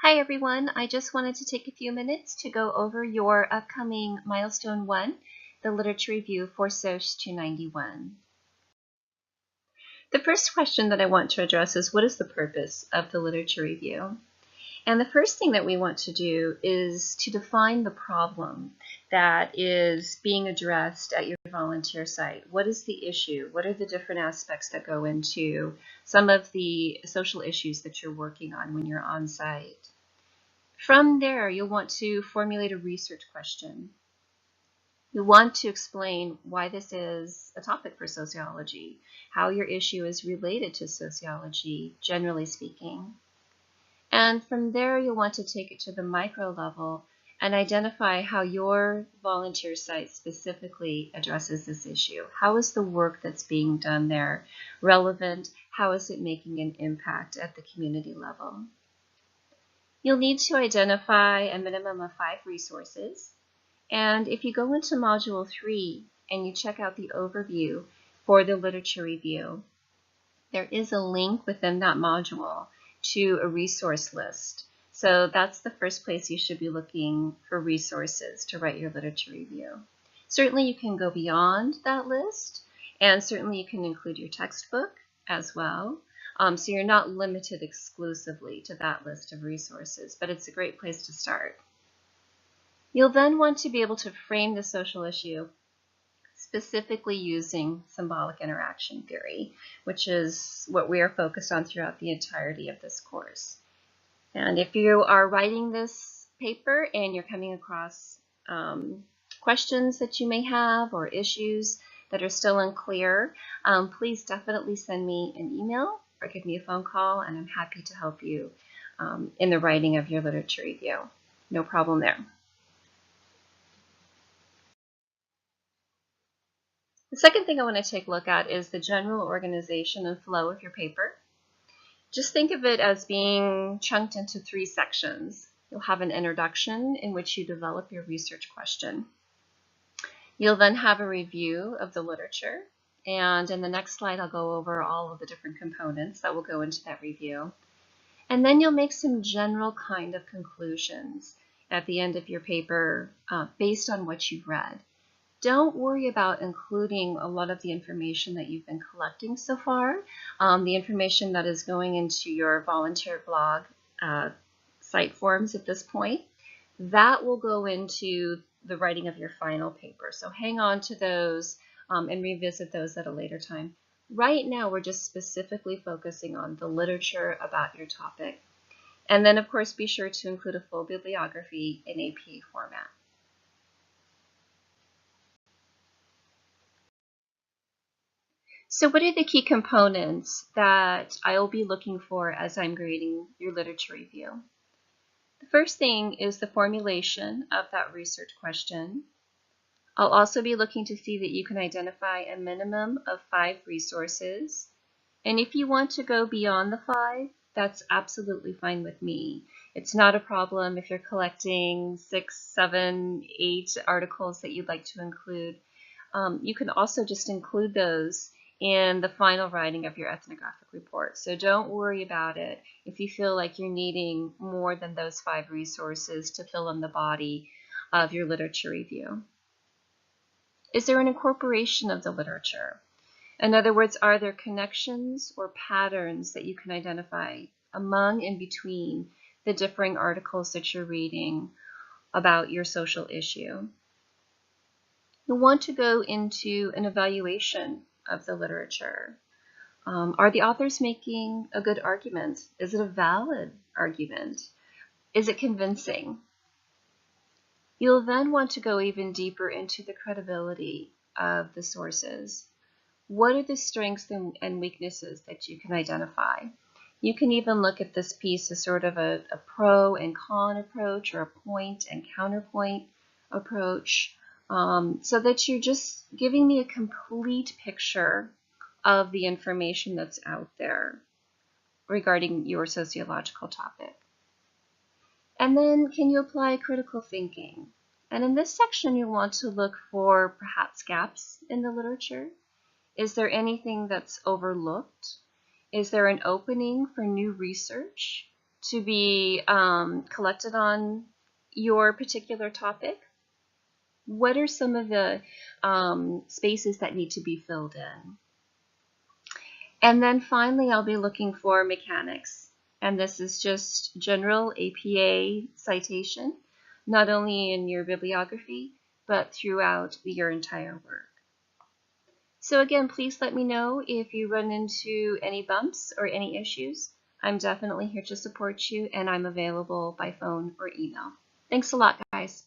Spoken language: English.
Hi everyone, I just wanted to take a few minutes to go over your upcoming Milestone 1, the Literature Review for SOC 291. The first question that I want to address is, what is the purpose of the Literature Review? And the first thing that we want to do is to define the problem that is being addressed at your volunteer site. What is the issue? What are the different aspects that go into some of the social issues that you're working on when you're on site? From there, you'll want to formulate a research question. You'll want to explain why this is a topic for sociology, how your issue is related to sociology, generally speaking. And from there, you'll want to take it to the micro level and identify how your volunteer site specifically addresses this issue. How is the work that's being done there relevant? How is it making an impact at the community level? You'll need to identify a minimum of 5 resources. And if you go into Module 3 and you check out the overview for the literature review, there is a link within that module to a resource list. So that's the first place you should be looking for resources to write your literature review. Certainly you can go beyond that list, and certainly you can include your textbook as well. So you're not limited exclusively to that list of resources, but it's a great place to start. You'll then want to be able to frame the social issue specifically using symbolic interaction theory, which is what we are focused on throughout the entirety of this course. And if you are writing this paper and you're coming across questions that you may have or issues that are still unclear, please definitely send me an email or give me a phone call, and I'm happy to help you in the writing of your literature review. No problem there. The second thing I want to take a look at is the general organization and flow of your paper. Just think of it as being chunked into 3 sections. You'll have an introduction in which you develop your research question. You'll then have a review of the literature, and in the next slide I'll go over all of the different components that will go into that review. And then you'll make some general kind of conclusions at the end of your paper based on what you've read. Don't worry about including a lot of the information that you've been collecting so far, the information that is going into your volunteer blog site forms at this point. That will go into the writing of your final paper. So hang on to those and revisit those at a later time. Right now, we're just specifically focusing on the literature about your topic. And then, of course, be sure to include a full bibliography in APA format. So what are the key components that I will be looking for as I'm grading your literature review? The first thing is the formulation of that research question. I'll also be looking to see that you can identify a minimum of 5 resources. And if you want to go beyond the 5, that's absolutely fine with me. It's not a problem if you're collecting 6, 7, 8 articles that you'd like to include. You can also just include those in the final writing of your ethnographic report. So don't worry about it if you feel like you're needing more than those 5 resources to fill in the body of your literature review. Is there an incorporation of the literature? In other words, are there connections or patterns that you can identify among and between the differing articles that you're reading about your social issue? You'll want to go into an evaluation of the literature. Are the authors making a good argument? Is it a valid argument? Is it convincing? You'll then want to go even deeper into the credibility of the sources. What are the strengths and weaknesses that you can identify? You can even look at this piece as sort of a pro and con approach, or a point and counterpoint approach, so that you're just giving me a complete picture of the information that's out there regarding your sociological topic. And then, can you apply critical thinking? And in this section, you want to look for perhaps gaps in the literature. Is there anything that's overlooked? Is there an opening for new research to be collected on your particular topic? What are some of the spaces that need to be filled in? And then finally, I'll be looking for mechanics. And this is just general APA citation, not only in your bibliography, but throughout your entire work. So again, please let me know if you run into any bumps or any issues. I'm definitely here to support you, and I'm available by phone or email. Thanks a lot, guys.